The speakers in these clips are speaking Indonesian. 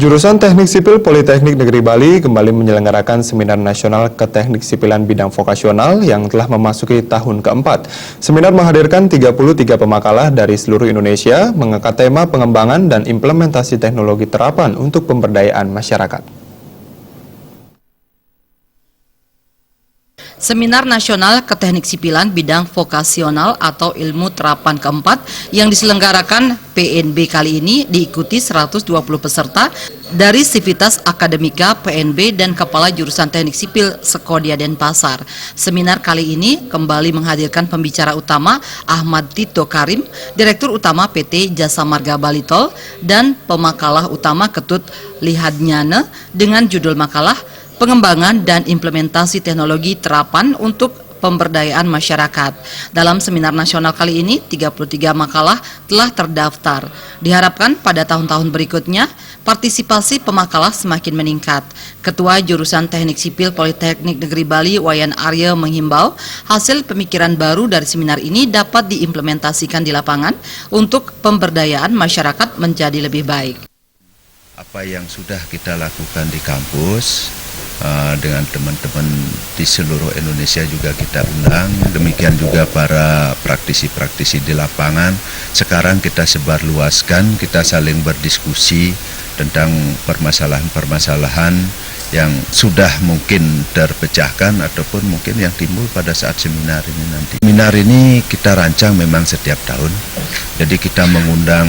Jurusan Teknik Sipil Politeknik Negeri Bali kembali menyelenggarakan Seminar Nasional Keteknik Sipilan Bidang Vokasional yang telah memasuki tahun keempat. Seminar menghadirkan 33 pemakalah dari seluruh Indonesia mengangkat tema pengembangan dan implementasi teknologi terapan untuk pemberdayaan masyarakat. Seminar Nasional Keteknik Sipilan Bidang Vokasional atau Ilmu Terapan keempat yang diselenggarakan PNB kali ini diikuti 120 peserta dari Sivitas Akademika PNB dan Kepala Jurusan Teknik Sipil Sekodia Denpasar. Seminar kali ini kembali menghadirkan pembicara utama Ahmad Tito Karim, Direktur Utama PT Jasa Marga Bali Tol, dan pemakalah utama Ketut Lihadnyane dengan judul makalah Pengembangan dan Implementasi Teknologi Terapan untuk Pemberdayaan Masyarakat. Dalam seminar nasional kali ini, 33 makalah telah terdaftar. Diharapkan pada tahun-tahun berikutnya, partisipasi pemakalah semakin meningkat. Ketua Jurusan Teknik Sipil Politeknik Negeri Bali, Wayan Arya, menghimbau hasil pemikiran baru dari seminar ini dapat diimplementasikan di lapangan untuk pemberdayaan masyarakat menjadi lebih baik. Apa yang sudah kita lakukan di kampus, dengan teman-teman di seluruh Indonesia juga kita undang, demikian juga para praktisi-praktisi di lapangan. Sekarang kita sebarluaskan, kita saling berdiskusi tentang permasalahan-permasalahan yang sudah mungkin terpecahkan ataupun mungkin yang timbul pada saat seminar ini nanti. Seminar ini kita rancang memang setiap tahun, jadi kita mengundang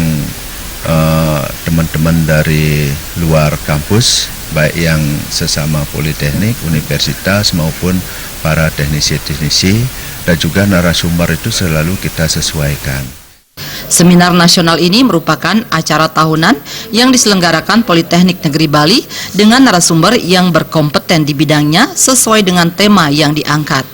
teman-teman dari luar kampus, baik yang sesama politeknik, universitas maupun para teknisi-teknisi, dan juga narasumber itu selalu kita sesuaikan. Seminar nasional ini merupakan acara tahunan yang diselenggarakan Politeknik Negeri Bali dengan narasumber yang berkompeten di bidangnya sesuai dengan tema yang diangkat.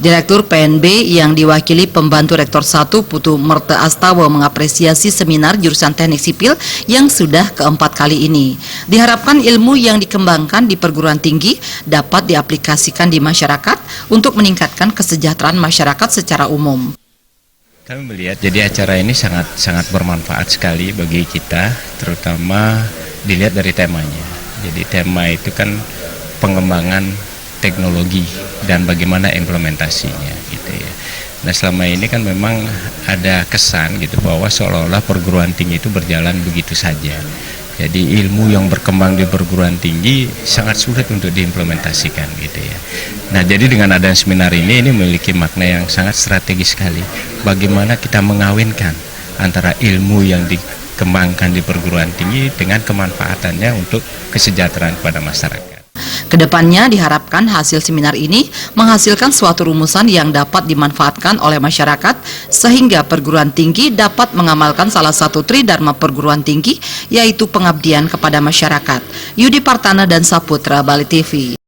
Direktur PNB yang diwakili Pembantu Rektor 1 Putu Merte Astawa mengapresiasi seminar Jurusan Teknik Sipil yang sudah keempat kali ini. Diharapkan ilmu yang dikembangkan di perguruan tinggi dapat diaplikasikan di masyarakat untuk meningkatkan kesejahteraan masyarakat secara umum. Kami melihat jadi acara ini sangat bermanfaat sekali bagi kita, terutama dilihat dari temanya. Jadi tema itu kan pengembangan teknologi dan bagaimana implementasinya gitu ya. Nah, selama ini kan memang ada kesan gitu bahwa seolah-olah perguruan tinggi itu berjalan begitu saja. Jadi ilmu yang berkembang di perguruan tinggi sangat sulit untuk diimplementasikan gitu ya. Nah, jadi dengan adanya seminar ini memiliki makna yang sangat strategis sekali. Bagaimana kita mengawinkan antara ilmu yang dikembangkan di perguruan tinggi dengan kemanfaatannya untuk kesejahteraan kepada masyarakat. Kedepannya diharapkan hasil seminar ini menghasilkan suatu rumusan yang dapat dimanfaatkan oleh masyarakat sehingga perguruan tinggi dapat mengamalkan salah satu tridharma perguruan tinggi, yaitu pengabdian kepada masyarakat. Yudi Partana dan Saputra, Bali TV.